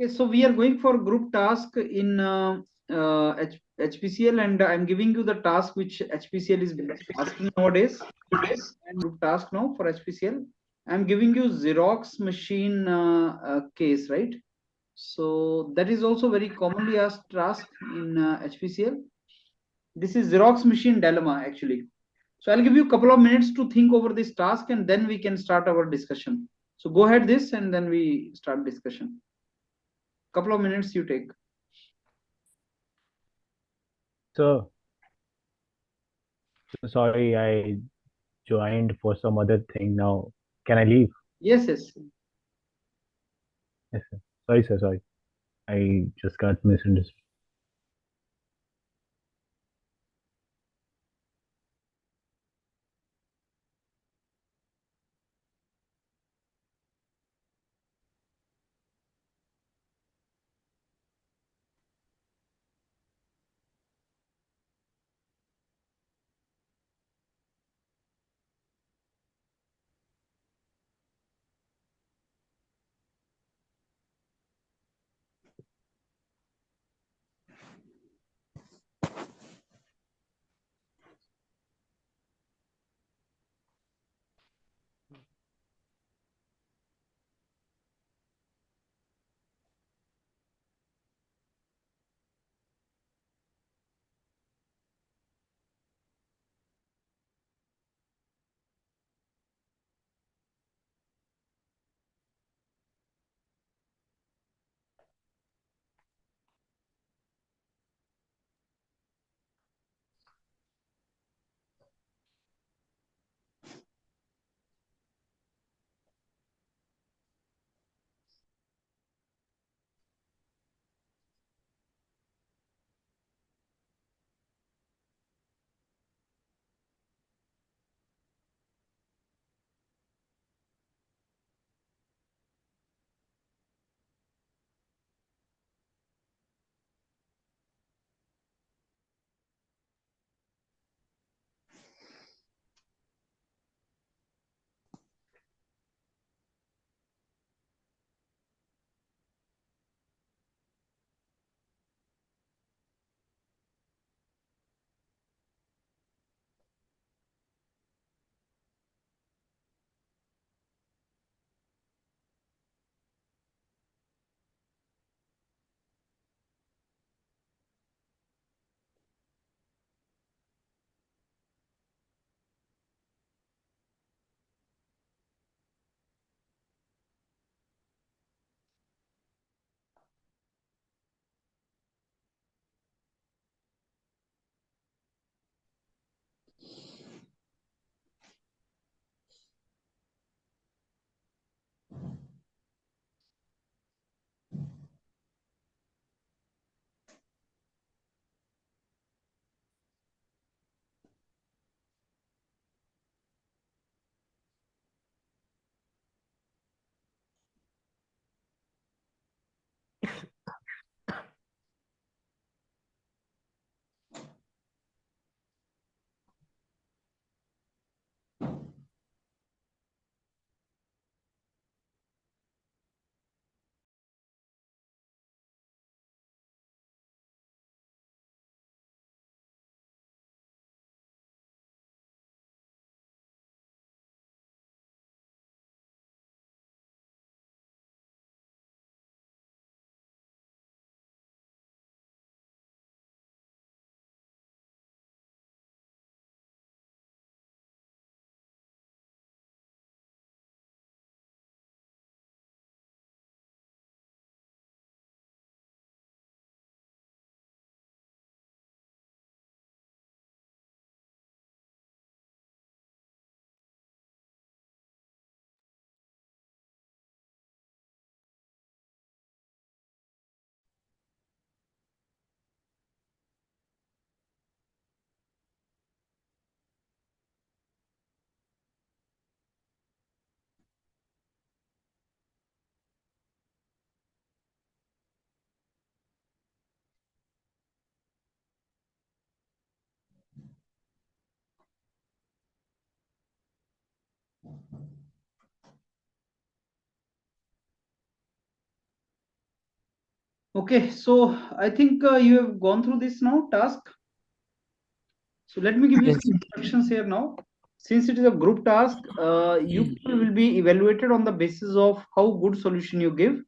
Okay, so we are going for group task in HPCL, and I'm giving you the task which HPCL is asking nowadays. And group task now for HPCL. I'm giving you Xerox machine case, right? So that is also very commonly asked task in HPCL. This is Xerox machine dilemma actually. So I'll give you a couple of minutes to think over this task, and then we can start our discussion. So go ahead this, and then we start discussion. Couple of minutes you take. So sorry, I joined for some other thing now. Can I leave? Yes, yes. Yes, sir. Sorry, sir. Sorry. I just got misunderstood. Okay, so I think you have gone through this now task. So let me give you Yes. some instructions here now. Since it is a group task, you people will be evaluated on the basis of how good solution you give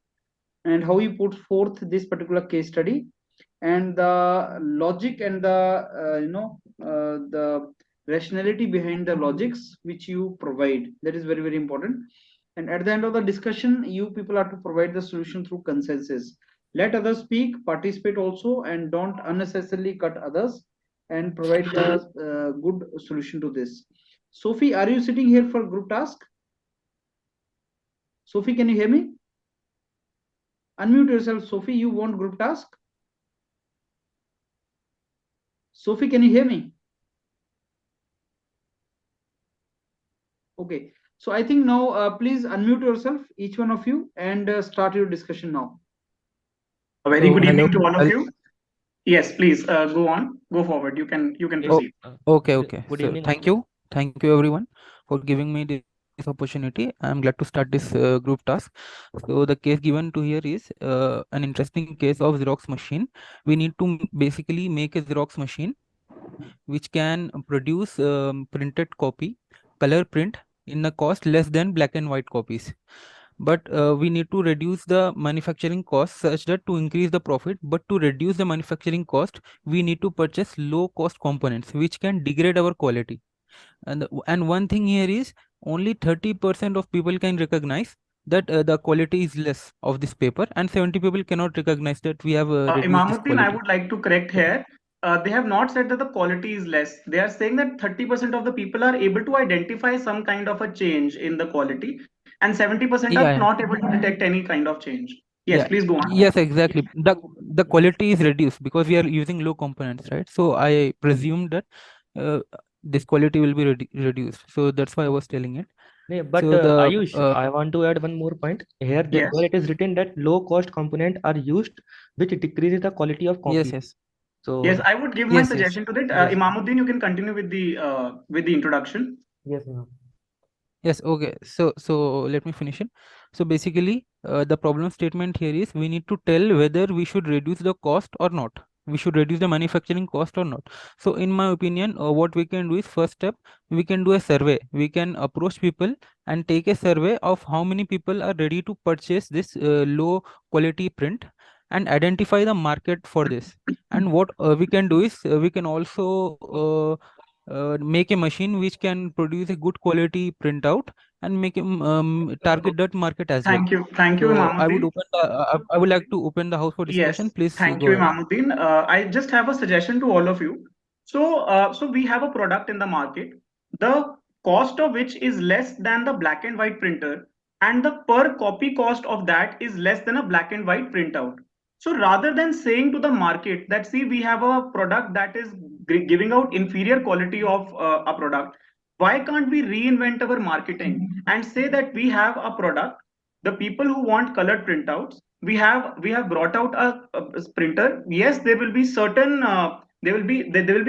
and how you put forth this particular case study, and the logic and the rationality behind the logics which you provide. That is very, very important. And at the end of the discussion, you people are to provide the solution through consensus. Let others speak, participate also, and don't unnecessarily cut others, and provide the good solution to this. Sophie, are you sitting here for group task? Sophie, can you hear me? Unmute yourself, Sophie. You want group task? Sophie, can you hear me? Okay. So I think now, please unmute yourself, each one of you, and start your discussion now. A very good Hello. evening to all of you. Yes, please go on. Go forward. You can proceed. Okay. Good So evening. thank you everyone for giving me this opportunity. I'm glad to start this group task. So the case given to here is an interesting case of Xerox machine. We need to basically make a Xerox machine which can produce printed copy, color print in a cost less than black and white copies. But we need to reduce the manufacturing cost such that to increase the profit. But to reduce the manufacturing cost, we need to purchase low cost components which can degrade our quality. And one thing here is only 30% of people can recognize that the quality is less of this paper, and 70 people cannot recognize that we have reduced this Imamuddin, I quality. would like to correct here. They have not said that the quality is less. They are saying that 30% of the people are able to identify some kind of a change in the quality, and 70% are Yeah, not able to detect any kind of change. Yes, yeah, please go on. yes, exactly. The quality is reduced because we are using low components, right? So I presume that uh, this quality will be reduced. So that's why I was telling it. But So the Ayush, I want to add one more point here that Yes. where it is written that low cost component are used, which decreases the quality of copy. yes. So Yes, I would give my Yes. suggestion to that. yes, Imamuddin, you can continue with the introduction. yes, ma'am. Yes, okay. So let me finish it. So basically, the problem statement here is we need to tell whether we should reduce the cost or not. We should reduce the manufacturing cost or not. So in my opinion, what we can do is first step, we can do a survey. We can approach people and take a survey of how many people are ready to purchase this low quality print and identify the market for this. And what we can do is we can also make a machine which can produce a good quality printout and make target that market as well. Thank you, So I would Imamuddin. open I would like to open the house for discussion. Yes, Please thank go you, ahead. Imamuddin. I just have a suggestion to all of you. So we have a product in the market, the cost of which is less than the black and white printer, and the per copy cost of that is less than a black and white printout. So rather than saying to the market that, see, we have a product that is giving out inferior quality of a product, why can't we reinvent our marketing and say that we have a product, the people who want colored printouts, we have brought out a printer. Yes, there will be certain there will be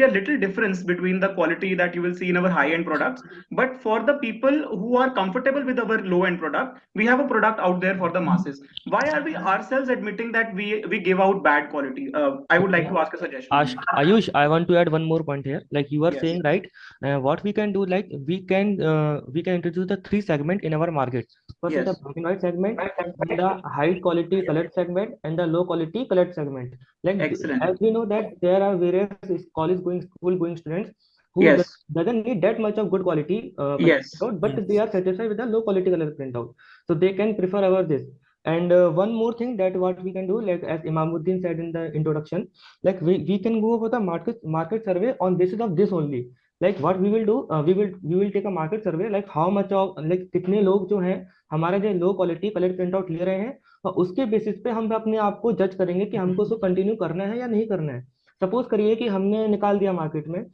a little difference between the quality that you will see in our high end products, but for the people who are comfortable with our low end product, we have a product out there for the masses. Why are we ourselves admitting that we give out bad quality? I would like to ask a suggestion. Ayush, I want to add one more point here. Like you are Yes. saying, right? What we can do, like we can introduce the three segment in our market. First is the Yes. black and white segment, and the high quality colored segment, and the low quality colored segment. Like Excellent. as we know that there are various college going, school going students who Yes. doesn't need that much of good quality color Yes. printout, but they are satisfied with the low quality color printout. So they can prefer our this. And one more thing that what we can do, like as Imamuddin said in the introduction, like we can go for the market survey on basis of this only. Like what we will do, we will take a market survey, like how much of like कितने लोग जो हैं हमारा जो low quality colour print out ले रहे हैं, और उसके बेसिस पे हम अपने आप को जज करेंगे कि हमको उसको कंटिन्यू करना है या नहीं करना है. सपोज करिए कि हमने निकाल दिया मार्केट में,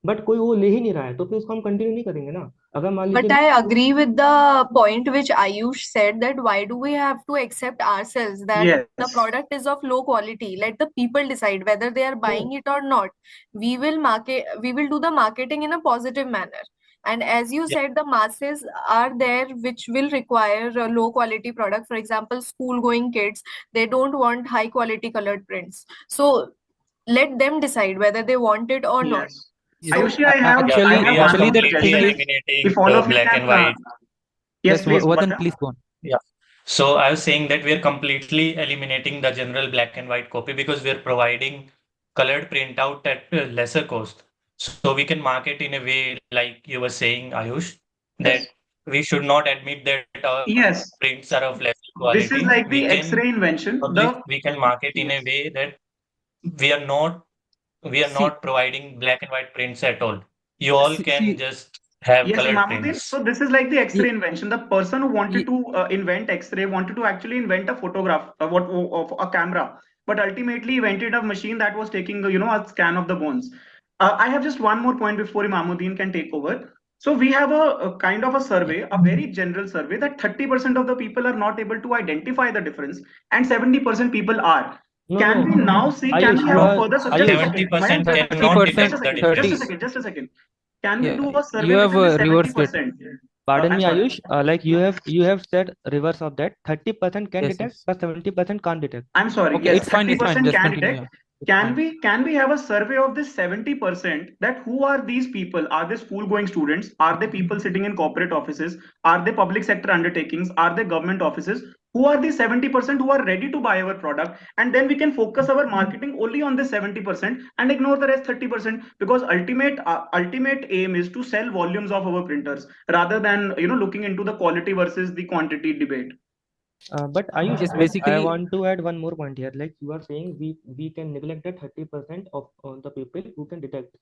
बट कोई वो ले ही नहीं रहा है, तो फिर उसको हम कंटिन्यू नहीं करेंगे ना. अगर मान But लीजिए I agree with the point which Ayush said, that why do we have to accept ourselves that Yes. the product is of low quality? Let the people decide whether they are buying it or not. We will do the marketing in a positive manner. And as you said, the masses are there which will require a low quality product. For example, school going kids, they don't want high quality colored prints. So let them decide whether they want it or not. Yes. Yes. Ayushi, I have Actually, one actually, the suggestion. thing is, eliminating If all of you black can, and white. yes, please, Vardhan, Vardhan. please go on. So I was saying that we are completely eliminating the general black and white copy because we are providing colored printout at lesser cost. So we can market in a way like you were saying, Ayush, that Yes. we should not admit that our Yes. prints are of lesser This is quality. like We the can X-ray invention. publish, we can market in a Yes. way that we are not See, providing black and white prints at all. You all can see, just have Yes, colored Imamuddin. prints. So this is like the X-ray invention. The person who wanted ye- to invent X-ray wanted to actually invent a photograph, of a camera, but ultimately invented a machine that was taking, a scan of the bones. I have just one more point before Imamuddin can take over. So we have a kind of a survey, a very general survey, that 30% of the people are not able to identify the difference, and 70% people are. No, Can we no. now see? Can Ayush, we you have a are further? Just a Ayush. second. 70% Mayank, just a cannot second. Just a 30%, second. 30. Just a second. Just a second. Can we Yeah, do a survey you have within the reversed it. 70%? Pardon I'm me, sorry. Ayush. Like you have said reverse of that. 30% can Yes, detect, yes. but 70% can't detect. I'm sorry. Okay, Yes, it's fine. It's fine. 30% Just can continue. detect. It's fine. Can we have a survey of this 70%, that who are these people? Are they school going students? Are they people sitting in corporate offices? Are they public sector undertakings? Are they government offices? Who are the 70% who are ready to buy our product? And then we can focus our marketing only on this 70% and ignore the rest 30%, because ultimate aim is to sell volumes of our printers rather than looking into the quality versus the quantity debate. But Ayush, Yes, I basically, want to add one more point here. Like you are saying, we can neglect the 30% of the people who can detect.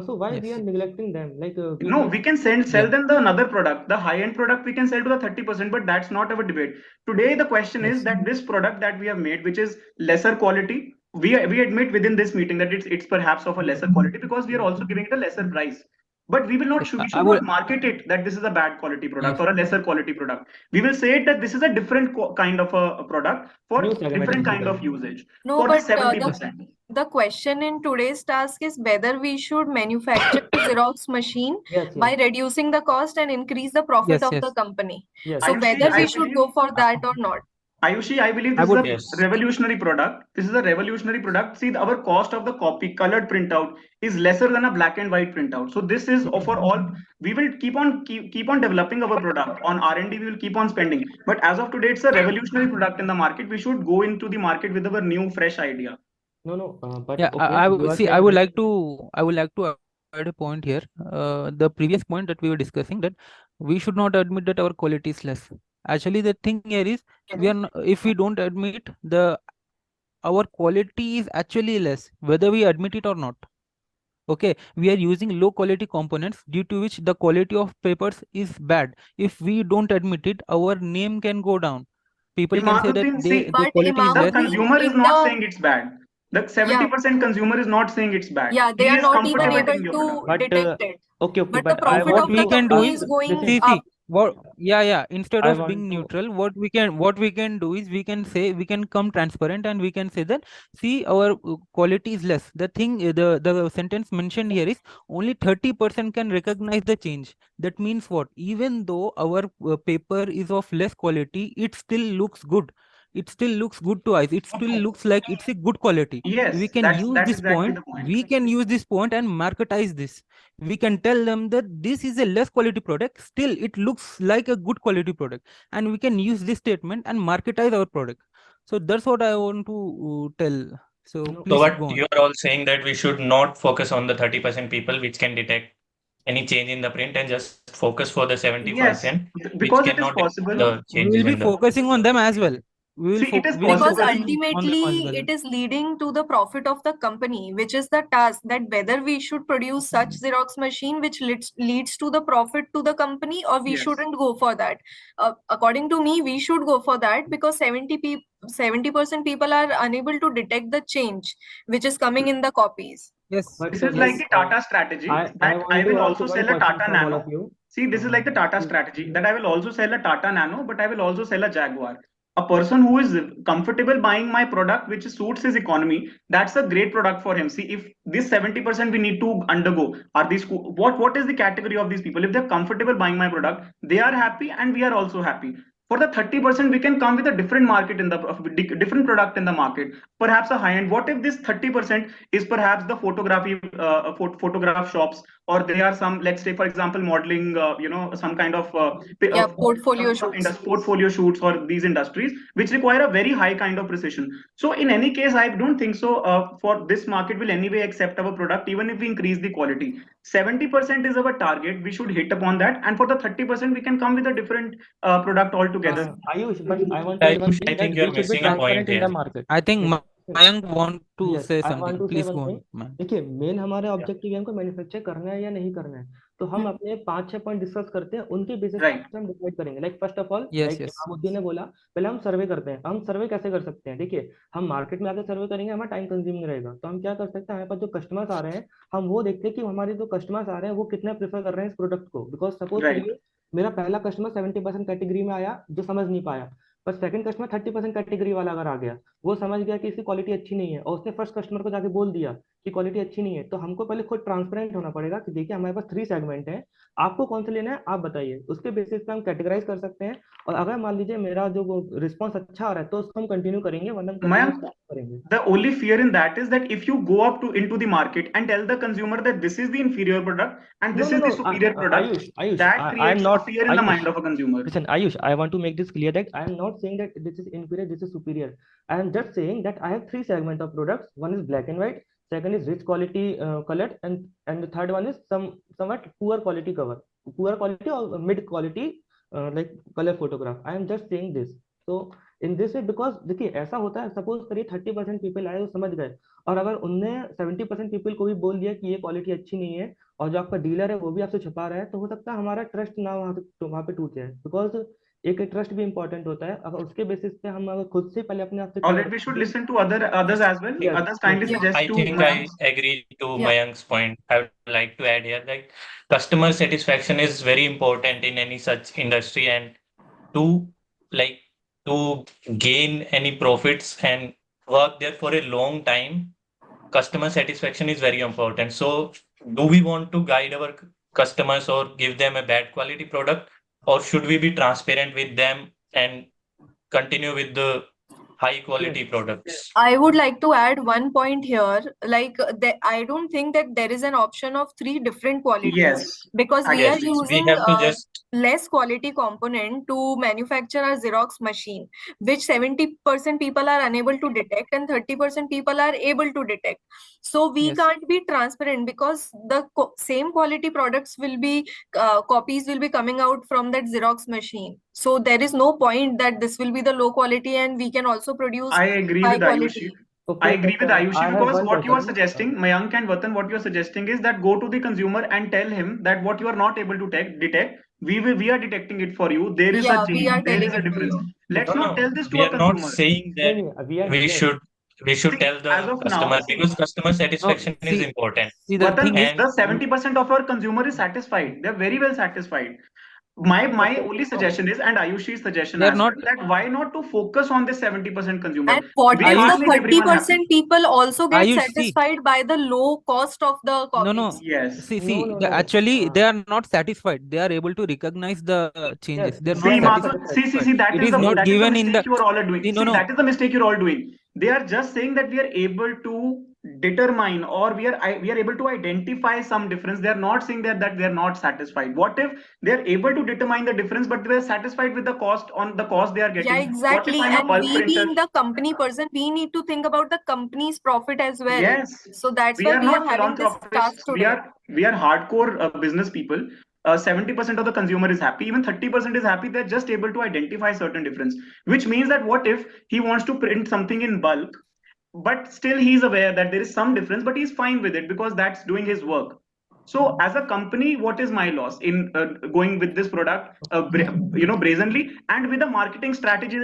So why we are yes. neglecting them? Like we No, have, we can sell Yeah. them the another product, the high-end product we can sell to the 30%, but that's not our debate. Today, the question is Yes. that this product that we have made, which is lesser quality, we admit within this meeting that it's perhaps of a lesser quality because we are also giving it a lesser price. But we will not Yes. we I should would. not market it that this is a bad quality product Yes. or a lesser quality product. We will say that this is a different kind of a product for new segment different kind of basically. usage No, for the but 70%. the question in today's task is whether we should manufacture a Xerox machine Yes, by yes, reducing the cost and increase the profit Yes. of the Yes. company. yes. So Ayushi, whether I we should believe go for that or not. Ayushi, I believe I this is would. a Yes. revolutionary product. This is a revolutionary product. See, our cost of the copy colored printout is lesser than a black and white printout. So this is for all. We will keep on developing our product on R&D. We will keep on spending. But as of today, it's a revolutionary product in the market. We should go into the market with our new, fresh idea. No, no. But Yeah. okay, you are See. saying that. I would like to add a point here. The previous point that we were discussing, that we should not admit that our quality is less. Actually, the thing here is, if we don't admit our quality is actually less, whether we admit it or not. Okay, we are using low quality components due to which the quality of papers is bad. If we don't admit it, our name can go down. People can say that Imamuddin, see, the But quality is the less. Imamuddin, consumer is in not the saying it's bad. The yeah, 70% consumer is not saying it's bad. they He are is not even comfortable able taking your product. to But detect it. okay, But the but I profit want What of we the to can do company is, is going listen. see, up. instead I of want being to. neutral, what we can do is, we can come transparent, and we can say that, see, our quality is less. The thing, the sentence mentioned here is only 30% can recognize the change. That means what? Even though our paper is of less quality, it still looks good. It still looks good to eyes. It still looks like it's a good quality. Yes, We can use that's this exactly point. the point. We can use this point and marketize this. We can tell them that this is a less quality product, still it looks like a good quality product, and we can use this statement and marketize our product. So that's what I want to tell. So No, So please what go on. you are all saying that we should not focus on the 30% people which can detect any change in the print and just focus for the Yes, 70% which because it is cannot detect possible. the We changes will be in the. focusing on them as well. See, it is We will Because possible. focusing on them as ultimately well. it is leading to the profit of the company, which is the task, that whether we should produce such Xerox machine which leads to the profit to the company, or we Yes. shouldn't go for that. According to me, we should go for that, because 70% people are unable to detect the change which is coming in the copies. Yes. but This is like Yes. the Tata strategy I that I want to will ask also one sell a question Tata from all Nano. of you. See, this is like the Tata See, strategy that I will also sell a Tata Nano, but I will also sell a Jaguar. A person who is comfortable buying my product which suits his economy, that's a great product for him. See, if this 70% we need to undergo, are these what is the category of these people? If they're comfortable buying my product, they are happy and we are also happy. For the 30%, we can come with a different market in the different product in the market, perhaps a high end. What if this 30% is perhaps the photography photograph shops, or there are some, let's say for example, modeling, some kind of portfolio shoots. Portfolio shoots, or these industries which require a very high kind of precision. So in any case, I don't think so for this market will anyway accept our product even if we increase the quality. 70% is our target, we should hit upon that, and for the 30% we can come with a different product altogether. Ayush, but I want to add one Ayush, thing I that think we you're should be missing a point transparent in the here. market. I think Listen, Mayank want to yes, say I want something. to say Please one go on, thing. Mayank. देखिए, main हमारे objective है हमको manufacture करना है या नहीं करना है, तो हम अपने 5-6 पॉइंट डिस्कस करते हैं, उनके बेसिस Right. पे हम डिसाइड करेंगे. Like first of all, Yes, like yes. Imamuddin ने बोला, पहले हम सर्वे करते हैं. हम सर्वे कैसे कर सकते हैं? देखिए, हम मार्केट में आकर सर्वे करेंगे, हमारा टाइम कंज्यूमिंग रहेगा. तो हम क्या कर सकते हैं, हमारे पास जो कस्टमर्स आ रहे हैं, हम वो देखते हैं कि हमारे जो कस्टमर्स आ रहे हैं वो कितना प्रेफर कर रहे हैं इस प्रोडक्ट को. Because suppose Right. करिए मेरा पहला कस्टमर 70% कैटेगरी में आया जो समझ नहीं पाया, पर सेकंड कस्टमर 30% कैटेगरी वाला अगर आ गया, वो समझ गया कि इसकी क्वालिटी अच्छी नहीं है, और उसने फर्स्ट कस्टमर को जाके बोल दिया कि क्वालिटी अच्छी नहीं है, तो हमको पहले खुद ट्रांसपेरेंट होना पड़ेगा कि देखिए हमारे पास 3 सेगमेंट है, आपको कौन सा लेना है आप बताइए. उसके बेसिस पे हम कैटेगराइज कर सकते हैं, और अगर मान लीजिए मेरा जो रिस्पॉन्स अच्छा आ रहा है तो उसको हम कंटिन्यू करेंगे, वरना हम कंटिन्यू Mayank, करेंगे. the only fear in that is that if you go up to into the market and tell the consumer that this is the inferior product and No, this no, is the no, superior product, Ayush, that I'm creates a not, fear in the mind Ayush, of a consumer. listen, Ayush, I want to make this clear that I am not saying that this is inferior, this is superior. I am just saying that I have 3 segments of products. One is black and white, second is rich quality colored, and the third one is somewhat poor quality or mid quality like color photograph. I am just saying this. So in this way, because देखिए ऐसा होता है, suppose करिए 30% people आए वो समझ गए, और अगर उनने 70% पीपल को भी बोल दिया कि ये क्वालिटी अच्छी नहीं है, और जो आपका डीलर है वो भी आपसे छुपा रहा है, तो हो सकता है हमारा ट्रस्ट ना वहाँ पे टूट जाए. बिकॉज एक ट्रस्ट भी इंपॉर्टेंट होता है. अगर उसके बेसिस पे हम अगर खुद से पहले अपने आप से All right, we should listen to others as well. Yes, Others kindly yes. suggest I to think I agree to Yeah. Mayank's point. I would like to add here that customer satisfaction is very important in any such industry, and to like to gain any profits and work there for a long time, customer satisfaction is very important. So, do we want to guide our customers or give them a bad quality product, or should we be transparent with them and continue with the high quality products? I would like to add one point here. Like, I don't think that there is an option of 3 different qualities, Yes. because we Yes, are we using have to just less quality component to manufacture a Xerox machine, which 70% people are unable to detect and 30% people are able to detect. So we Yes. can't be transparent, because the same quality products will be copies will be coming out from that Xerox machine. So there is no point that this will be the low quality and we can also produce I agree high with quality. Ayushi. Okay, I agree but, with Ayushi, I have because one what you are question. suggesting, Mayank and Vatan, what you are suggesting is that go to the consumer and tell him that what you are not able to detect, we are detecting it for you. There is Yeah, a we change, are there is telling a it to difference. you. Let's no, not tell this to we a are not consumer. saying that we should See, tell as the of customer, now, because customer No, satisfaction is see, important. see the Vatan, thing is, the 70% of our consumer is satisfied. They're very well satisfied. My only suggestion is, and Ayushi's suggestion they are as not. well, that why not to focus on this 70% consumer? And what We if Ayush, can't the make everyone happy. 30% people also get Ayush, see, satisfied by the low cost of the no, no. copies? Yes. See, No, actually, they are not satisfied. They are able to recognize the changes. Yes, They are they not See, are not satisfied. satisfied. see, It is not that is the given in mistake the. you are all doing. See, no, See, no. that is the mistake you're all doing. They are just saying that we are able to determine, or we are able to identify some difference. They are not saying that they are not satisfied. What if they are able to determine the difference, but they are satisfied with the cost they are getting? Yeah, exactly. What if I'm a And bulk we printer? being the company person, we need to think about the company's profit as well. Yes, So that's we why are we are not having this task philanthropists. today. We are hardcore business people. 70% of the consumer is happy, even 30% is happy. They're just able to identify certain difference, which means that what if he wants to print something in bulk, but still he's aware that there is some difference, but he's fine with it because that's doing his work. So as a company, what is my loss in going with this product, brazenly, and with a marketing strategy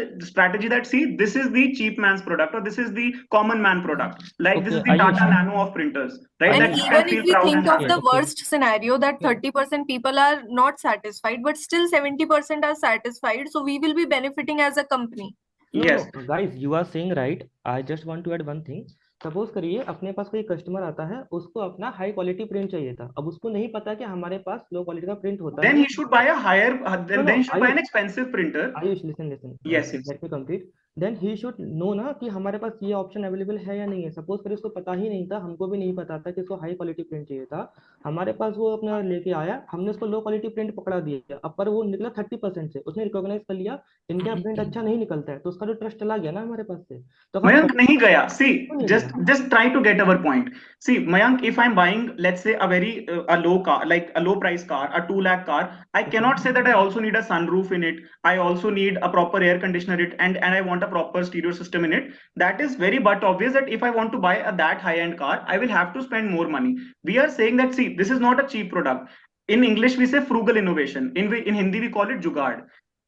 that, see, this is the cheap man's product, or this is the common man product, like this is the Ayush. Tata Nano of printers, right? And That you even can if feel we proud think and of happy. the worst scenario, that Yeah. 30% people are not satisfied, but still 70% are satisfied, so we will be benefiting as a company. No, Yes. no, guys, you are saying right. I just want to add one thing. Suppose करिए अपने पास कोई customer आता है, उसको अपना high quality print चाहिए था, अब उसको नहीं पता कि हमारे पास लो क्वालिटी का प्रिंट होता Then है। he should buy a higher. No, Then he no, should buy an Ayush, expensive printer. Ayush listen, Yes, yes. let me complete. Then he should know ना कि हमारे पास ये ऑप्शन अवेलेबल है या नहीं है। सपोज करिए उसको पता ही नहीं था, हमको भी नहीं पता था कि इसको हाई क्वालिटी प्रिंट चाहिए था। हमारे पास वो अपना लेके आया, हमने उसको लो क्वालिटी प्रिंट पकड़ा दिया, अब पर वो निकला 30% से, उसने रिकॉग्नाइज कर लिया इनका प्रिंट अच्छा नहीं निकलता है, तो उसका जो ट्रस्ट चला गया ना हमारे पास से। तो अगर Mayank nahi gaya. See, क्यों नहीं just गया? just try to get our point. See, Mayank, if I'm buying, let's say, a very a low car, like a low price car, a 2 lakh car, I cannot say that I also need a sunroof in it. I also need a proper air conditioner in it, and I want a proper stereo system in it. That is very but obvious that if I want to buy a that high end car, I will have to spend more money. We are saying that, see, this is not a cheap product. In English, we say frugal innovation. In Hindi, we call it jugaad.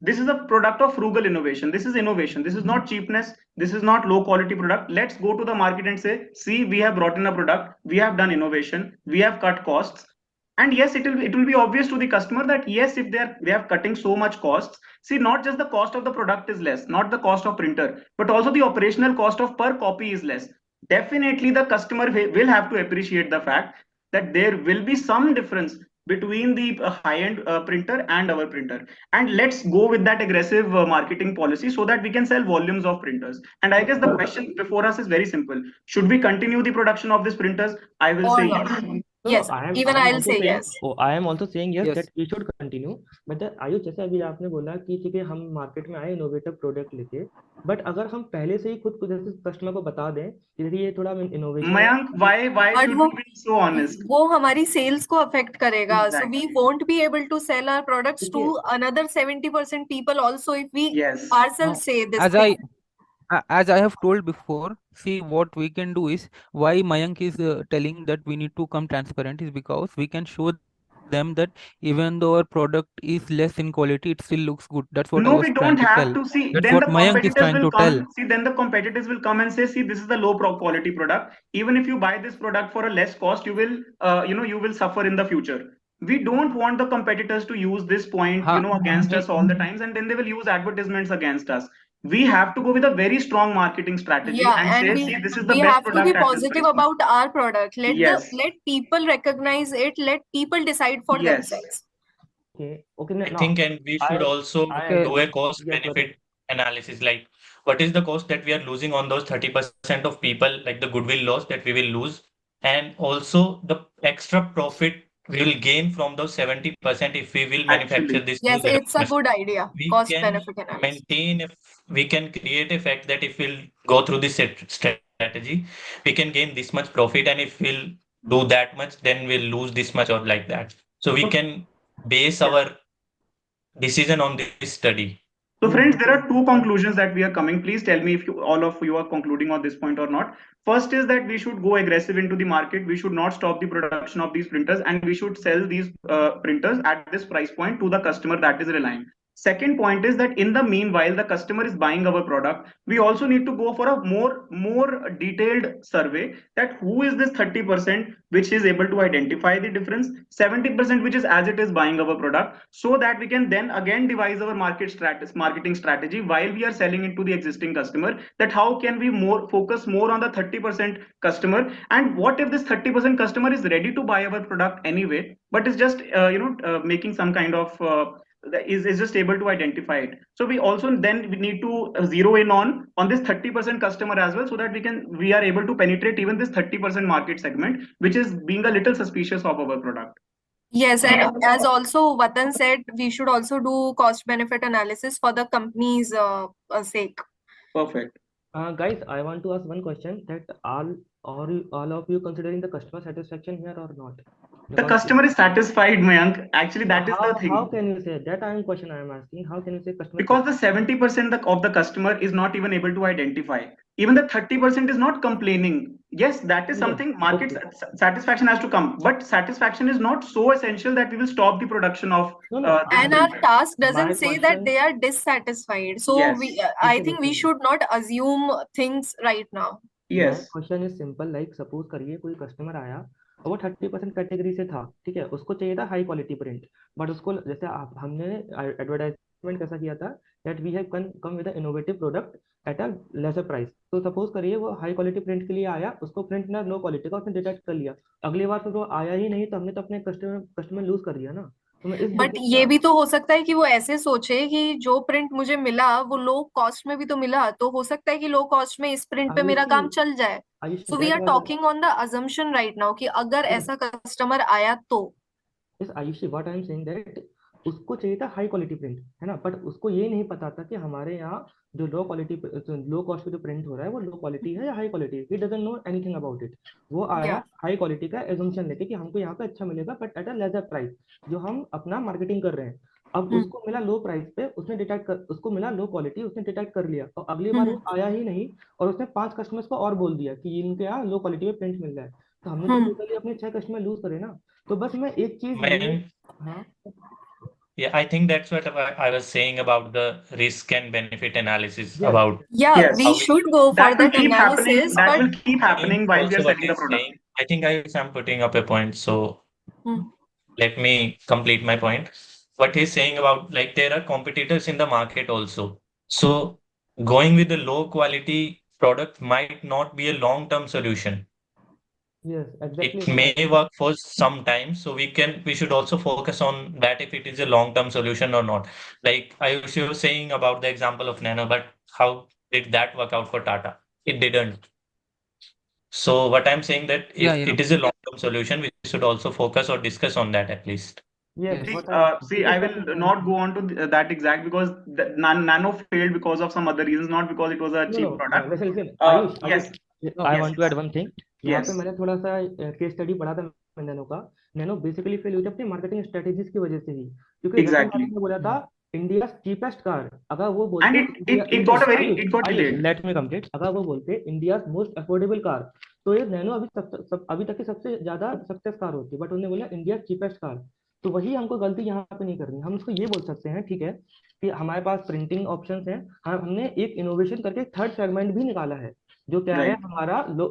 This is a product of frugal innovation. This is innovation. This is not cheapness. This is not low quality product. Let's go to the market and say, see, we have brought in a product, we have done innovation, we have cut costs. And yes, it will be obvious to the customer that yes, if they are cutting so much costs, see, not just the cost of the product is less, not the cost of printer, but also the operational cost of per copy is less. Definitely the customer will have to appreciate the fact that there will be some difference between the high-end printer and our printer. And let's go with that aggressive marketing policy so that we can sell volumes of printers. And I guess the question before us is very simple. Should we continue the production of these printers? I will Or say not. yes. No, Yes, even I am I'll also say saying, yes. I am also saying yes, Yes. that we should continue. But Ayush, जैसे अभी आपने बोला कि ठीक है हम market में आए इनोवेटिव प्रोडक्ट लेके, बट अगर हम पहले से ही खुद को जैसे कस्टमर को बता दें कि देखिए ये थोड़ा इनोवेशन है, Mayank, why But should वो we be so honest? वो हमारी सेल्स को अफेक्ट करेगा. So we Exactly. won't be able to sell our products to देखिए another 70% people also if we Yes. ourselves say this as thing. as I have told before, see what we can do is why Mayank is telling that we need to come transparent is because we can show them that even though our product is less in quality, it still looks good. That's what I No, was we trying don't to have tell. to see. That's Then what the Mayank is competitors trying will to tell. come. See, then the competitors will come and say, see, this is the low quality product. Even if you buy this product for a less cost, you will, you will suffer in the future. We don't want the competitors to use this point, Ha, against he- us all the times, and then they will use advertisements against us. We have to go with a very strong marketing strategy Yeah, and and say, we see, this is the we best have to be product at this positive price point. about our product. Yes. Let people recognize it. Let people decide for Yes. themselves. okay, I now think, and we should I also okay. do a cost yes, brother. benefit analysis. Like, what is the cost that we are losing on those 30% of people, like the goodwill loss that we will lose, and also the extra profit we will gain from those 70% if we will manufacture Actually. this Yes, new it's a machine. good idea. We Cost can benefit analysis. maintain if we can create a fact that if we'll go through this strategy, we can gain this much profit, and if we'll do that much, then we'll lose this much or like that. So we So, can base yes. our decision on this study. So, friends, there are two conclusions that we are coming. Please tell me if all of you are concluding on this point or not. First is that we should go aggressive into the market. We should not stop the production of these printers, and we should sell these printers at this price point to the customer that is relying. Second point is that in the meanwhile, the customer is buying our product. We also need to go for a more detailed survey that who is this 30% which is able to identify the difference, 70% which is as it is buying our product, so that we can then again devise our marketing strategy while we are selling it to the existing customer, that how can we focus more on the 30% customer, and what if this 30% customer is ready to buy our product anyway, but is just making some kind of is just able to identify it. So we also then we need to zero in on this 30% customer as well, so that we are able to penetrate even this 30% market segment, which is being a little suspicious of our product. Yes, and as also Vatan said, we should also do cost benefit analysis for the company's sake. Perfect. Guys, I want to ask one question, that all of you considering the customer satisfaction here or not? The customer is satisfied, Mayank. Actually, that is the How thing. can you say that? Question I am asking. How can you say customer? Because the 70% of the customer is not even able to identify. Even the 30% is not complaining. Yes, that is something market satisfaction has to come, but satisfaction is not so essential that we will stop the production of. And our task doesn't My say that question- they are dissatisfied. So Yes. I think we should not assume things right now. Yes. Question is simple, like suppose करिए कोई customer आया और वो 30% category से था, ठीक है, उसको चाहिए था हाई क्वालिटी प्रिंट, बट उसको जैसे हमने एडवर्टाइज इन्वेस्टमेंट कैसा किया था, that we have come with innovative product at a lesser price. तो सपोज करिए वो हाई क्वालिटी प्रिंट के लिए आया, उसको प्रिंट ना लो क्वालिटी का उसने डिटेक्ट कर लिया, अगली बार फिर वो आया ही नहीं, तो हमने तो अपने कस्टमर लूज कर दिया ना। तो मैं इस बट बेसिस ये भी तो हो सकता है कि वो ऐसे सोचे कि जो प्रिंट मुझे मिला वो लो कॉस्ट में भी तो मिला, तो हो सकता है कि लो कॉस्ट में इस प्रिंट पे मेरा काम चल जाए। Aayushi so we that are was talking on the assumption right now कि अगर ऐसा कस्टमर आया तो। इस Aayushi what I am saying that उसको चाहिए था हाई क्वालिटी प्रिंट, है ना, बट उसको ये नहीं पता था कि हमारे यहाँ जो लो कॉस्ट पे जो प्रिंट हो रहा है वो लो क्वालिटी है या हाई क्वालिटी है, he doesn't know anything about it. वो आया या हाई क्वालिटी का एजम्पशन लेके कि हमको यहाँ पे अच्छा मिलेगा but at a lesser price, जो हम अपना मार्केटिंग कर रहे हैं। अब उसको मिला लो प्राइस पे, उसको मिला लो क्वालिटी, उसने डिटेक्ट कर लिया, और अगली बार वो आया ही नहीं, और उसने 5 कस्टमर्स को और बोल दिया कि इनके यहाँ लो क्वालिटी में प्रिंट मिल रहा है, तो हमने तो टोटली अपने 6 कस्टमर लूज करे ना। तो बस मैं एक चीज ये, Man, हाँ yeah, I think that's what I was saying about the risk and benefit analysis yes about yeah, Yes, we how we should go for that will that keep happening. analysis, That but will keep happening while we are also what selling the he's product. saying. I think I'm putting up a point, so Hmm. let me complete my point. What he's saying about like there are competitors in the market also. So going with a low quality product might not be a long-term solution. Yes It exactly may work for some time, so we should also focus on that if it is a long-term solution or not. Like I was you were saying about the example of Nano, but how did that work out for Tata? It didn't. So what I'm saying that Yeah, if yeah. it is a long-term solution, we should also focus or discuss on that at least. Yes Yes. What See, I will not go on to that exact because Nano failed because of some other reasons, not because it was a no no cheap product. Listen listen Yes, Ayush No. I yes, want to add one thing. यहाँ पे yes, मैंने थोड़ा सा case study पढ़ा था nano का। Nano basically fail हुई थी अपनी मार्केटिंग स्ट्रेटेजीज की वजह से ही, क्योंकि रतन टाटा exactly. ने बोला था इंडिया चीपेस्ट कार, अगर वो And बोलते India it got a very Ayush it got Ayush delayed. Let me complete, अगर वो बोलते इंडिया मोस्ट अफोर्डेबल कार, तो ये नैनो अभी तक की सबसे ज्यादा सक्सेस कार होती, बट उन्होंने बोला इंडिया चीपेस्ट कार। तो वही हमको गलती यहाँ पे नहीं करनी, हम उसको ये बोल सकते हैं ठीक है कि हमारे पास प्रिंटिंग ऑप्शंस हैं, हमने एक इनोवेशन करके थर्ड सेगमेंट भी निकाला है, जो क्या है Right. हमारा low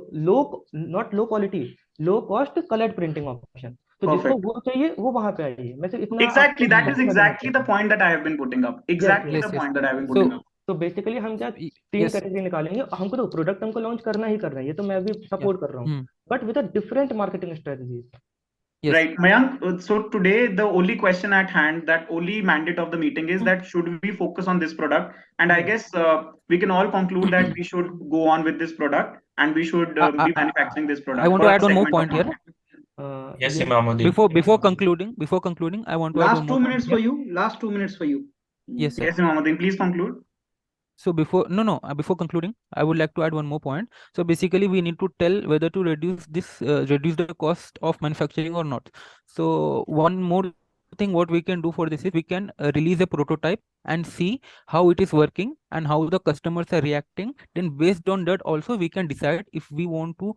not low quality, low cost coloured printing option. तो जिसको Perfect. वो चाहिए वो वहां पे आइए, मैं सिर्फ इतना Exactly. आपको That is बताना exactly चाहता the हूँ। point that I have been putting up. Yes Exactly yes the Yes, yes. point that I have been So, putting up. तो बेसिकली हम क्या y- 3 yes. कैटेगरी निकालेंगे, हमको तो प्रोडक्ट हमको लॉन्च करना ही करना है, ये तो मैं भी सपोर्ट कर रहा हूँ, Hmm. But with a different marketing strategies. Yes. Right, Mayank. So today the only question at hand, that only mandate of the meeting is that should we focus on this product? And I Yes. guess we can all conclude that we should go on with this product and we should I, be I, manufacturing this I product want for to a add one more segment of point here. market. Yes, ये Imamuddin. Before concluding, I want to add one Last more 2 point minutes here. for you. Last 2 minutes for you. Yes, sir. Yes, Imamuddin, please conclude. So before concluding, I would like to add one more point. So basically, we need to tell whether to reduce the cost of manufacturing or not. So one more thing, what we can do for this is we can release a prototype and see how it is working and how the customers are reacting. Then based on that, also we can decide if we want to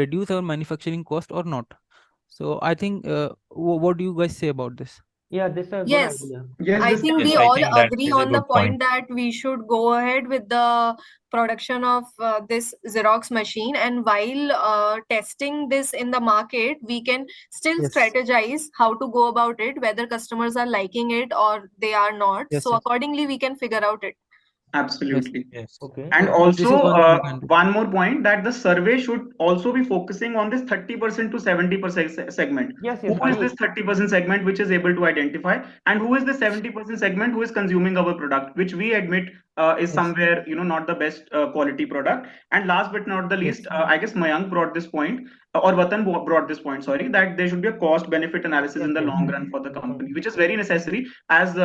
reduce our manufacturing cost or not. So I think, what do you guys say about this? या this a good Yes, idea. Yes, I this think Yes, we I all think that agree is a on the good point. point that we should go ahead with the production of this Xerox machine. And while testing this in the market, we can still Yes. strategize how to go about it, whether customers are liking it or they are not. Yes, So yes. accordingly, we can figure out it. absolutely. Yes. Okay And So this also, is one thing we can do. one more point, that the survey should also be focusing on this 30% to 70% segment. Yes Who yes is this 30% segment which is able to identify, and who is the 70% segment who is consuming our product, which we admit is Yes. somewhere, not the best quality product. And last but not the Yes. least, I guess Mayank brought this point, or Vatan brought this point, sorry, that there should be a cost benefit analysis in the long run for the company, which is very necessary. As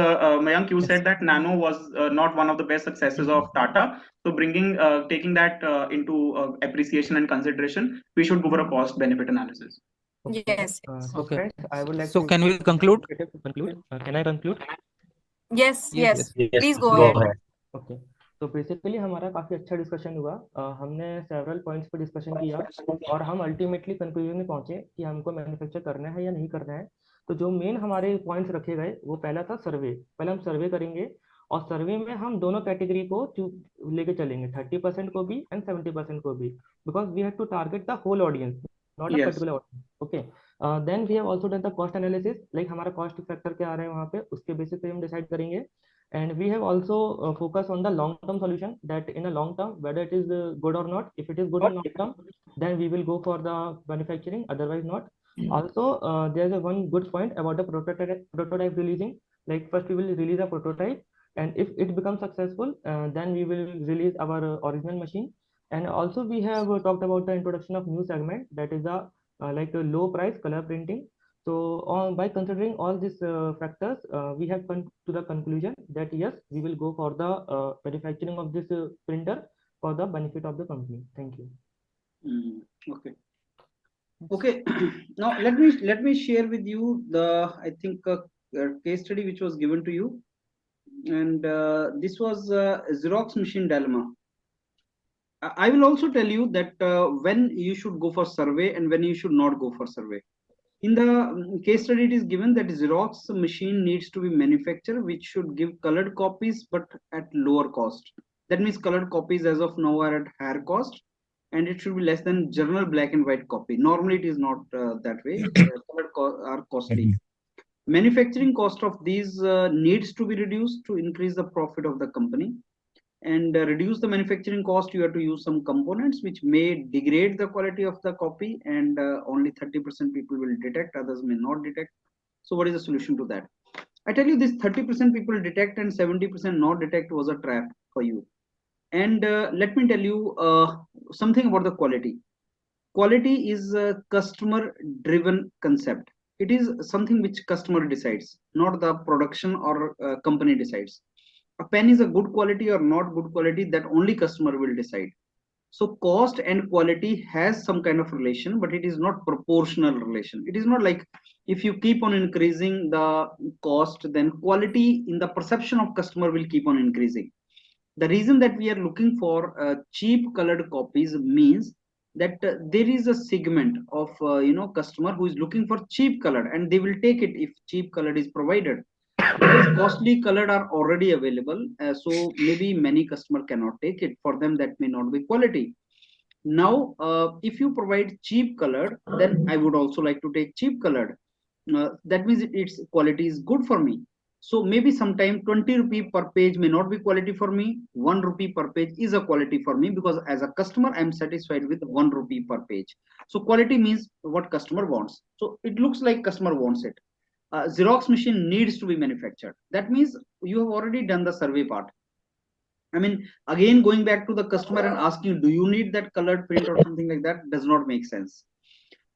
Mayank, you Yes. said that Nano was not one of the best successes of Tata. So taking that into appreciation and consideration, we should go for a cost benefit analysis. Yes. So Okay. friends, I would like So to can we conclude? conclude. Can I conclude? Yes. Yes. Yes. Yes, Please go go ahead. ahead. Okay, तो basically हमारा काफ़ी अच्छा discussion हुआ, हमने several points पे discussion किया, और हम अल्टीमेटली कंक्लूजन में पहुंचे कि हमको मैन्युफैक्चर करना है या नहीं करना है। तो जो मेन हमारे पॉइंट्स रखे गए, वो पहला था सर्वे। पहले हम सर्वे करेंगे, और सर्वे में हम दोनों कैटेगरी को लेके चलेंगे, 30% को भी एंड 70% को भी, because we have to target the whole audience, not a Yes. Particular audience. Okay, Then we have also done the cost analysis, like हमारा cost factor क्या आ रहा है वहाँ पे, उसके basis पे हम decide करेंगे. And we have also focused on the long term solution, that in a long term whether it is good or not. If it is good in long term, then we will go for the manufacturing, otherwise not. Also there's a one good point about the prototype releasing. Like first we will release a prototype, and if it becomes successful, then we will release our original machine. And also we have talked about the introduction of new segment, that is the like a low price color printing. So by considering all these factors, we have come to the conclusion that yes, we will go for the manufacturing of this printer for the benefit of the company. Thank you. Okay. Okay. Now let me share with you the, I think, case study which was given to you, and this was Xerox machine dilemma. I will also tell you that when you should go for survey and when you should not go for survey. In the case study, it is given that Xerox machine needs to be manufactured, which should give colored copies, but at lower cost. That means colored copies as of now are at higher cost, and it should be less than journal black and white copy. Normally, it is not that way. Colored are costly. Manufacturing cost of these needs to be reduced to increase the profit of the company. And reduce the manufacturing cost, you have to use some components which may degrade the quality of the copy, and only 30% people will detect, others may not detect. So what is the solution to that? I tell you, this 30% people detect and 70% not detect was a trap for you. And let me tell you something about the quality. Quality is a customer driven concept. It is something which customer decides, not the production or company decides. A pen is a good quality or not good quality, that only customer will decide. So cost and quality has some kind of relation, but it is not proportional relation. It is not like if you keep on increasing the cost, then quality in the perception of customer will keep on increasing. The reason that we are looking for cheap colored copies means that there is a segment of customer who is looking for cheap colored, and they will take it if cheap colored is provided. Because costly colored are already available, so maybe many customer cannot take it. For them, that may not be quality. Now if you provide cheap colored, then I would also like to take cheap colored. That means its quality is good for me. So maybe sometime 20 rupee per page may not be quality for me, 1 rupee per page is a quality for me, because as a customer I am satisfied with 1 rupee per page. So quality means what customer wants. So it looks like customer wants it. Xerox machine needs to be manufactured. That means you have already done the survey part. I mean, again, going back to the customer and asking, do you need that colored print or something like that, does not make sense.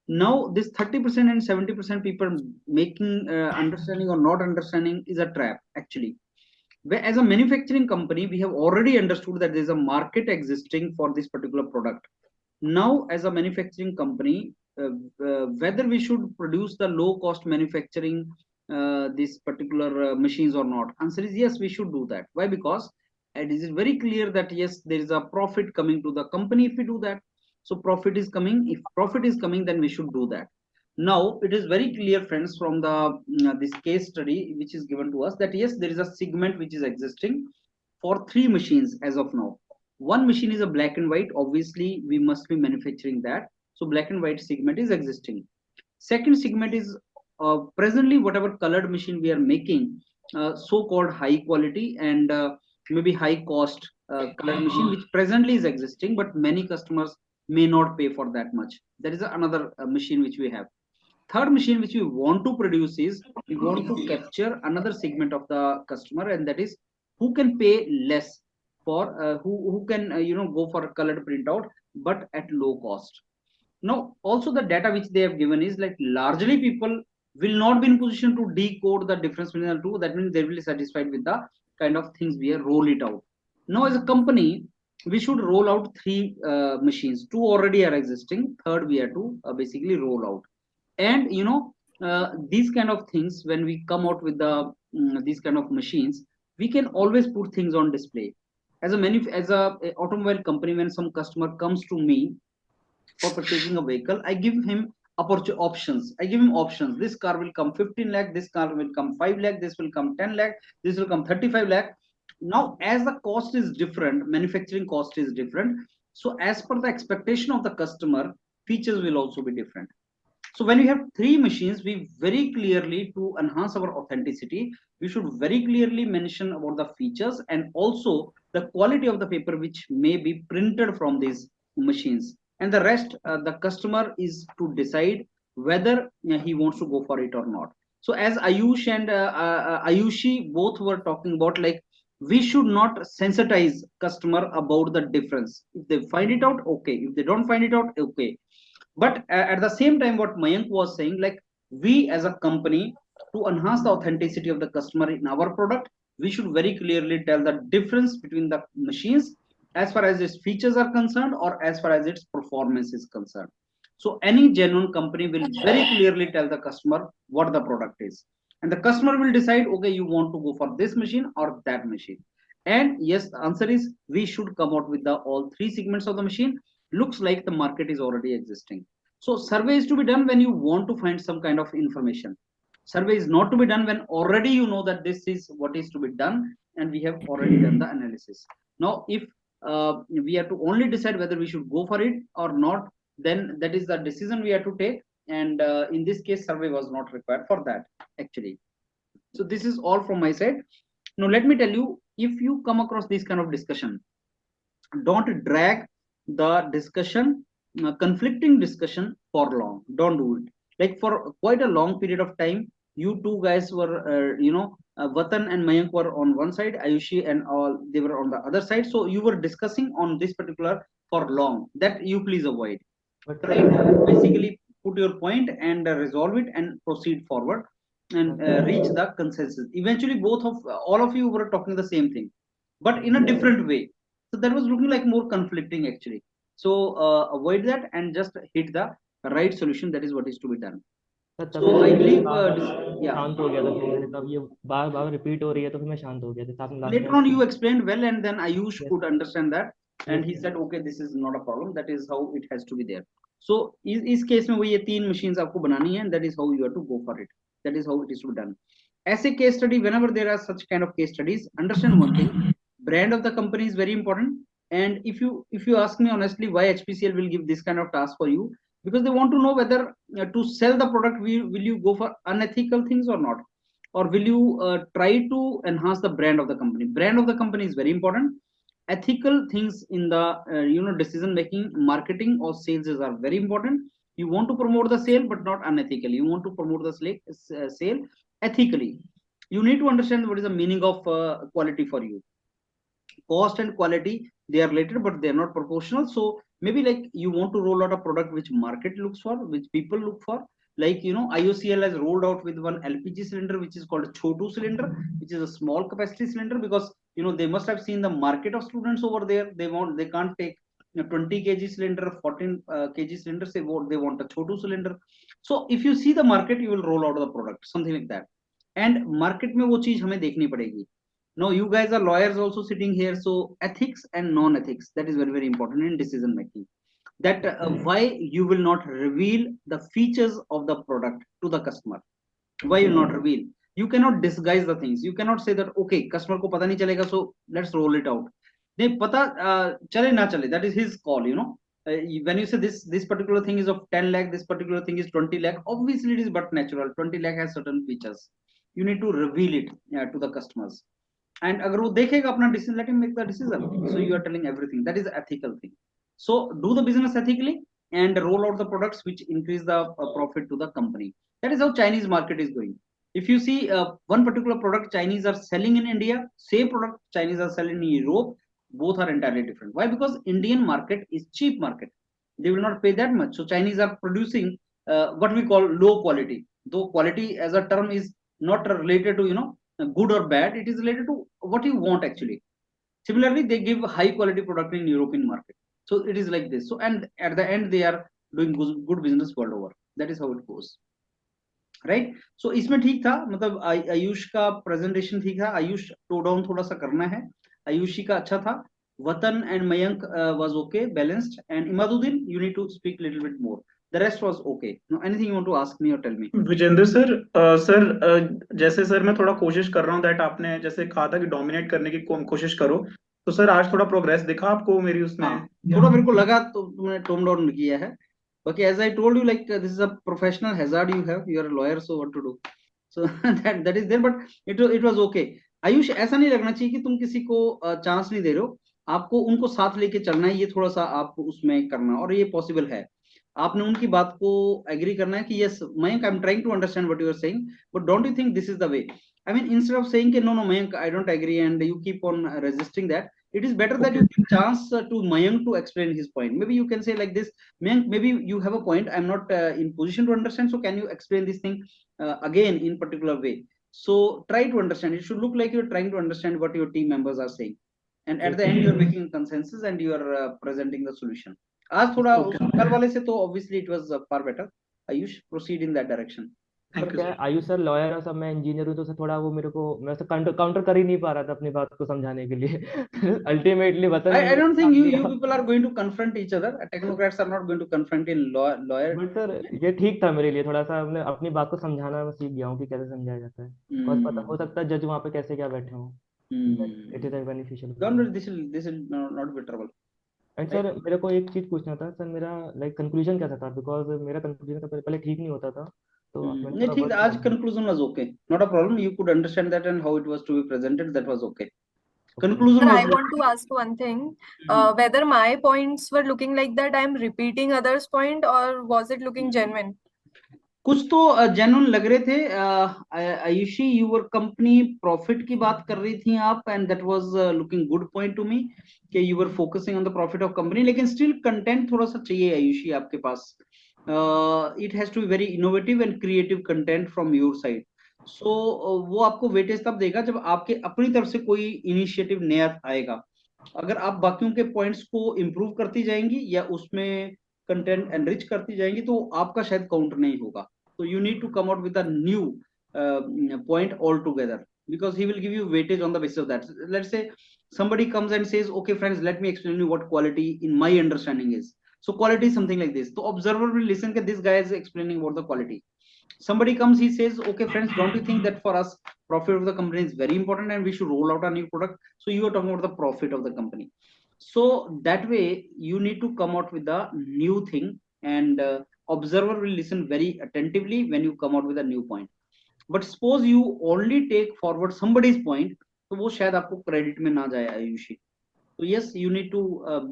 Now, this 30% and 70% people making understanding or not understanding is a trap, actually. Where as a manufacturing company, we have already understood that there is a market existing for this particular product. Now, as a manufacturing company, whether we should produce the low cost manufacturing these particular machines or not, answer is yes, we should do that. Why? Because it is very clear that yes, there is a profit coming to the company if we do that. So profit is coming. If profit is coming, then we should do that. Now it is very clear, friends, from the this case study which is given to us, that yes, there is a segment which is existing for 3 machines as of now. One machine is a black and white. Obviously, we must be manufacturing that. So black and white segment is existing. Second segment is presently whatever colored machine we are making, so-called high quality and maybe high cost colored machine, which presently is existing, but many customers may not pay for that much. That is another machine which we have. Third machine which we want to produce is, we want to capture another segment of the customer, and that is who can pay less for who can go for a colored printout but at low cost. Now also the data which they have given is like largely people will not be in position to decode the difference between the two. That means they will be satisfied with the kind of things we have roll it out. Now as a company, we should roll out 3 machines. 2 already are existing, third we have to basically roll out. And these kind of things, when we come out with the these kind of machines, we can always put things on display. As a automobile company, when some customer comes to me for purchasing a vehicle, I give him options. I give him options. This car will come 15 lakh, this car will come 5 lakh, this will come 10 lakh, this will come 35 lakh. Now as the cost is different, manufacturing cost is different, so as per the expectation of the customer, features will also be different. So when we have 3 machines, we very clearly, to enhance our authenticity, we should very clearly mention about the features and also the quality of the paper which may be printed from these machines. And the rest, the customer is to decide whether he wants to go for it or not. So as Ayush and Ayushi both were talking about, like, we should not sensitize customer about the difference. If they find it out, okay. If they don't find it out, okay. But at the same time, what Mayank was saying, like, we as a company, to enhance the authenticity of the customer in our product, we should very clearly tell the difference between the machines as far as its features are concerned or as far as its performance is concerned. So any genuine company will very clearly tell the customer what the product is, and the customer will decide, okay, you want to go for this machine or that machine. And yes, the answer is we should come out with the all 3 segments of the machine. Looks like the market is already existing. So survey is to be done when you want to find some kind of information. Survey is not to be done when already you know that this is what is to be done and we have already done the analysis. Now, if we have to only decide whether we should go for it or not, then that is the decision we have to take. And in this case, survey was not required for that, actually. So this is all from my side. Now, let me tell you, if you come across this kind of discussion, don't drag the discussion, conflicting discussion for long. Don't do it. Like for quite a long period of time, you two guys were, Vatan and Mayank were on one side, Ayushi and all, they were on the other side. So you were discussing on this particular for long. That you please avoid. Try to basically put your point and resolve it and proceed forward and reach the consensus. Eventually, all of you were talking the same thing, but in a different way. So that was looking like more conflicting, actually. So avoid that and just hit the right solution. That is what is to be done. So I believe, yeah. शांत हो गया था फिर मैंने कहा ये बार बार repeat हो रही है तो फिर मैं शांत हो गया था आपने Later on you explained well, and then Ayush could understand that, and he said, okay, this is not a problem, that is how it has to be there. So इस केस में वो ये 3 machines आपको बनानी है, and that is how you have to go for it. That is how it is to be done. As a case study, whenever there are such kind of case studies, understand one thing: brand of the company is very important. And if you ask me honestly, why HPCL will give this kind of task for you, because they want to know whether to sell the product, will you go for unethical things or not, or will you try to enhance the brand of the company. Brand of the company is very important. Ethical things in the decision making, marketing or sales are very important. You want to promote the sale but not unethically. You want to promote the sale ethically. You need to understand what is the meaning of quality for you. Cost and quality, they are related but they are not proportional. So maybe like you want to roll out a product which market looks for, which people look for. Like IOCL has rolled out with one LPG cylinder which is called a Chotu cylinder, which is a small capacity cylinder, because they must have seen the market of students over there. They can't take 20 kg cylinder, 14 kg cylinder. They want a Chotu cylinder. So if you see the market, you will roll out the product, something like that. And market में वो चीज हमें देखनी पड़ेगी. Now you guys are lawyers also sitting here, so ethics and non-ethics, that is very, very important in decision making. That why you will not reveal the features of the product to the customer. Why you not reveal? You cannot disguise the things. You cannot say that okay, customer को पता नहीं चलेगा, so let's roll it out. नहीं पता चले ना चले, that is his call. When you say this particular thing is of 10 lakh, this particular thing is 20 lakh, obviously it is but natural. 20 lakh has certain features. You need to reveal it to the customers. And agar wo dekhega apna decision, let him make the decision. So you are telling everything. That is the ethical thing. So do the business ethically and roll out the products which increase the profit to the company. That is how Chinese market is going. If you see one particular product Chinese are selling in India, same product Chinese are selling in Europe, both are entirely different. Why? Because Indian market is cheap market. They will not pay that much. So Chinese are producing what we call low quality. Though quality as a term is not related to good or bad, it is related to what you want actually. Similarly, they give high quality product in European market. So it is like this. So and at the end they are doing good business world over. That is how it goes, right? So इसमें ठीक था, मतलब आयुष का presentation ठीक था. Ayush to down थोड़ा सा करना है. आयुषी का अच्छा था. Vatan and Mayank was okay, balanced, and Imaduddin, you need to speak little bit more. The rest was okay. No, anything you want to ask me or tell me? Vijendra sir, जैसे sir मैं थोड़ा कोशिश कर रहा हूँ that आपने जैसे कहा था कि डोमिनेट करने की कोशिश करो, तो सर आज थोड़ा प्रोग्रेस दिखा आपको मेरी उसमें? थोड़ा मेरे को लगा तो तुमने टोन डाउन किया है. Okay, as I told you, like this is a professional hazard you have. You are a lawyer, so what to do? So that is there, but it was okay. Ayush, ऐसा नहीं लगना चाहिए कि तुम किसी को चांस नहीं दे रहे हो, आपको उनको साथ लेके चलना है, ये थोड़ा सा आप उसमें करना, और ये पॉसिबल है, आपने उनकी बात को एग्री करना है कि yes Mayank, I am trying to understand what you are saying, but don't you think this is the way? I mean, instead of saying no, no, Mayank, I don't agree, and you keep on resisting that, it is better that you give chance to Mayank to explain his point. Maybe you can say like this, Mayank, maybe you have a point, I'm not in position to understand, so can you explain this thing again in particular way? So try to understand. It should look like you're trying to understand what your team members are saying, and at the end you're making consensus and you are presenting the solution. आज थोड़ा कल वाले से तो obviously it was far better. Ayush, proceed in that direction. Sir क्या है, Ayush sir lawyer है, सब मैं इंजीनियर हूँ, तो सर थोड़ा वो मेरे को, मैं सर काउंटर कर ही नहीं पा रहा था अपनी बात को समझाने के लिए अल्टीमेटली वतन I don't think you people are going to confront each other. Technocrats are not going to confront in lawyer. But sir ये ठीक था मेरे लिए, थोड़ा सा मैं अपनी बात को समझाना मैं सीख गया हूँ कि कैसे समझाया जाता है, बिकॉज पता हो सकता है जज वहाँ पे कैसे क्या बैठे हों, it is beneficial. Don't worry, this will not be trouble. And sir मेरे को एक चीज पूछना था सर, मेरा लाइक कंक्लूजन कैसा था, बिकॉज मेरा कंक्लूजन पहले ठीक नहीं होता था, तो नहीं ठीक, आज conclusion was okay, not a problem. You could understand that and how it was to be presented, that was okay. Conclusion Sir, was I want to ask one thing, whether my points were looking like that I'm repeating others' point, or was it looking genuine? कुछ तो genuine लग रहे थे। Ayushi, your company profit की बात कर रही थी आप, and that was looking good point to me कि you were focusing on the profit of company, लेकिन स्टिल कंटेंट थोड़ा सा चाहिए आयुषी आपके पास। It has to be very innovative and creative content from your side. So वो आपको weightage तब देगा जब आपके अपनी तरफ से कोई इनिशिएटिव नया आएगा। अगर आप बाकियों के पॉइंट्स को इम्प्रूव करती जाएंगी या उसमें कंटेंट एनरिच करती जाएंगी तो आपका शायद काउंट नहीं होगा। So you need to come out with a new point altogether, because he will give you weightage on the basis of that. Let's say somebody comes and says, okay friends, let me explain you what quality in my understanding is. So quality is something like this. So observer will listen that this guy is explaining about the quality. Somebody comes, he says, okay friends, don't you think that for us profit of the company is very important and we should roll out a new product? So you are talking about the profit of the company. So that way you need to come out with a new thing, and observer will listen very attentively when you come out with a new point. But suppose you only take forward somebody's point, तो वो शायद आपको credit में ना जाए Ayushi. So yes, you need to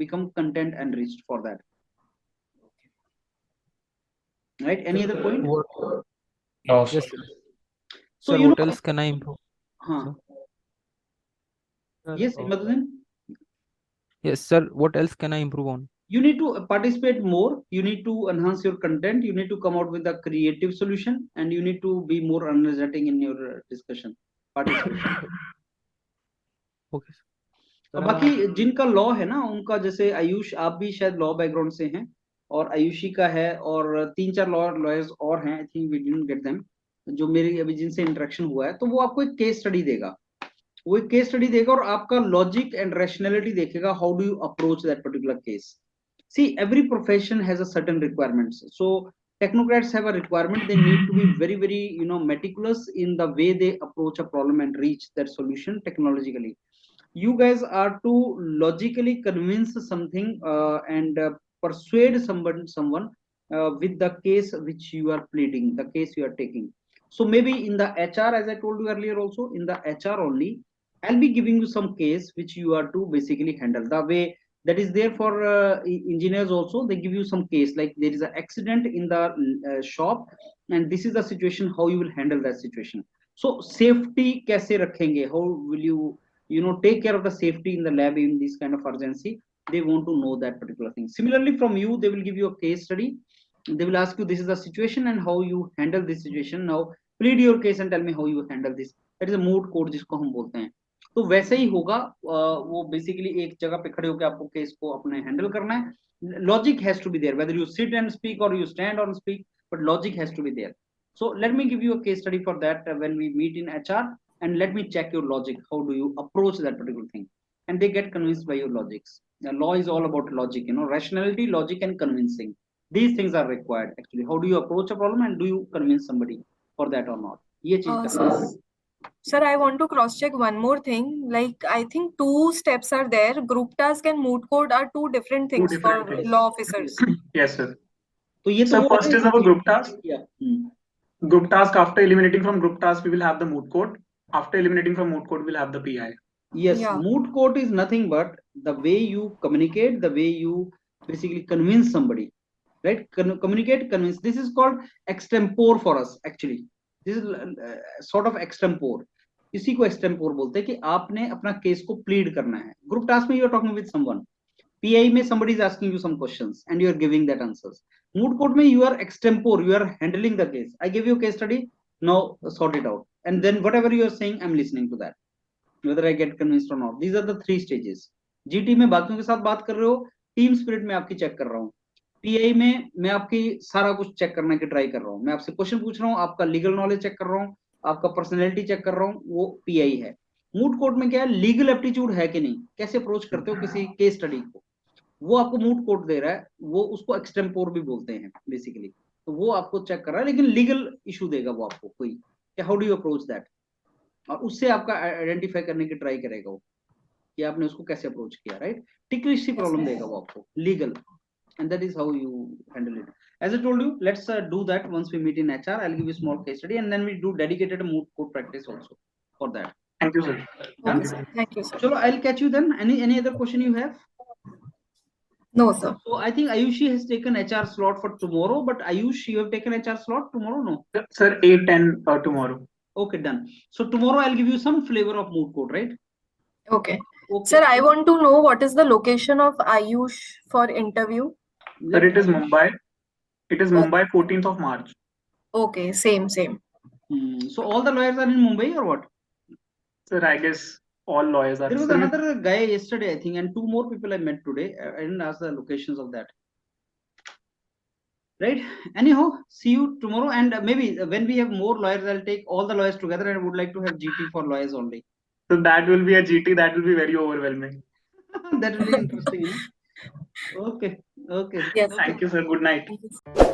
become content enriched for that. Right? Any other point? No, Yes, sir. sir. So Sir, you what know, else can I improve? हाँ, sir yes, Madhusen, Yes, sir. What else can I improve on? you need to participate more, you need to enhance your content, you need to come out with a creative solution, and you need to be more energetic in your discussion participation. Okay, sir. अब बाकी जिनका law है ना उनका, जैसे आयुष आप भी शायद लॉ बैकग्राउंड से हैं, और आयुषी का है, और 3-4 लॉयर्स और हैं, I think we didn't get them, जो मेरी अभी जिनसे इंटरेक्शन हुआ है, तो वो आपको एक केस स्टडी देगा, वो एक केस स्टडी देगा और आपका लॉजिक एंड रैशनैलिटी देखेगा, how do you approach that particular case. See, every profession has a certain requirements. So technocrats have a requirement. They need to be very, very, meticulous in the way they approach a problem and reach that solution technologically. You guys are to logically convince something and persuade someone with the case which you are pleading, the case you are taking. So maybe in the HR, as I told you earlier, also in the HR only, I'll be giving you some case which you are to basically handle. The way that is there for engineers also, they give you some case, like there is an accident in the shop, and this is the situation, how you will handle that situation. So safety kaise rakhenge, how will you take care of the safety in the lab in this kind of urgency? They want to know that particular thing. Similarly, from you, they will give you a case study, they will ask you, this is the situation and how you handle this situation, now plead your case and tell me how you handle this. That is a moot court जिसको हम बोलते हैं। तो वैसे ही होगा, वो basically एक जगह पे खड़े होकर आपको केस को अपने हैंडल करना है। Logic has to be there, whether you sit and speak और यू स्टैंड और speak, but logic has to be there. So let me give you a case study for that when we meet in HR, and let me check your logic, how do you approach that particular thing, and they get convinced by your logics. The law is all about logic, rationality, logic, and convincing. These things are required actually. How do you approach a problem and do you convince somebody for that or not? ये चीज करना है। Sir, I want to cross check one more thing. Like, I think 2 steps are there. Group task and moot court are 2 different things for law officers. Yes, sir. तो ये So first is our group task. Yeah. Group task, after eliminating from group task, we will have the moot court. After eliminating from moot court, we'll have the PI. Yes, Yeah. moot court is nothing but the way you communicate, the way you basically convince somebody, right? Communicate, convince. This is called extempore for us actually. This is sort of extempore. इसी को extempore बोलते हैं कि आपने अपना case को plead करना है. Group task में you are talking with someone. PI में somebody is asking you some questions and you are giving that answers. Moot court में you are extempore, you are handling the case. I give you a case study, now sort it out. And then whatever you are saying, I'm listening to that. Whether I get convinced or not. These are the 3 stages. GT में बाकियों के साथ बात कर रहे हो, team spirit में आपकी चेक कर रहा हूँ. PI में मैं आपकी सारा कुछ चेक करने की ट्राई कर रहा हूँ. मैं आपसे क्वेश्चन पूछ रहा हूँ, आपका लीगल नॉलेज चेक कर रहा हूँ, आपका पर्सनैलिटी चेक कर रहा हूँ, वो PI है. मूट कोर्ट में क्या है, लीगल एप्टीट्यूड है कि नहीं, कैसे अप्रोच करते हो किसी केस स्टडी को, वो आपको मूट कोर्ट दे रहा है, वो उसको एक्सटेम्पोर भी बोलते हैं बेसिकली. तो वो आपको चेक कर रहा है, लेकिन लीगल इशू देगा वो आपको कोई, कि how do you approach that, और उससे आपका आइडेंटिफाई करने की ट्राई करेगा वो कि आपने उसको कैसे अप्रोच किया, राइट. टिकलिश सी प्रॉब्लम देगा वो आपको legal, and that is how you handle it. As I told you, let's do that once we meet in HR. I'll give you a small case study, and then we do dedicated moot court practice also for that. Thank you, sir. Okay, sir. Thank you, sir. Chalo, I'll catch you then. Any other question you have? No, sir. So I think Ayushi has taken HR slot for tomorrow, but Ayush, you have taken HR slot tomorrow, no? Sir, 8-10 tomorrow. Okay, done. So tomorrow I'll give you some flavor of moot court, right? Okay. Okay. Sir, I want to know what is the location of Ayush for interview. Sir, it is Mumbai. It is Mumbai, 14th of March. Okay, same. So all the lawyers are in Mumbai or what? Sir, I guess all lawyers are. There was Sir, another guy yesterday, I think, and 2 more people I met today. I didn't ask the locations of that. Right? Anyhow, see you tomorrow, and maybe when we have more lawyers, I'll take all the lawyers together, and I would like to have GT for lawyers only. So that will be a GT. That will be very overwhelming. That will be interesting. Okay. Yes. Thank you, sir. Good night. Thank you, sir.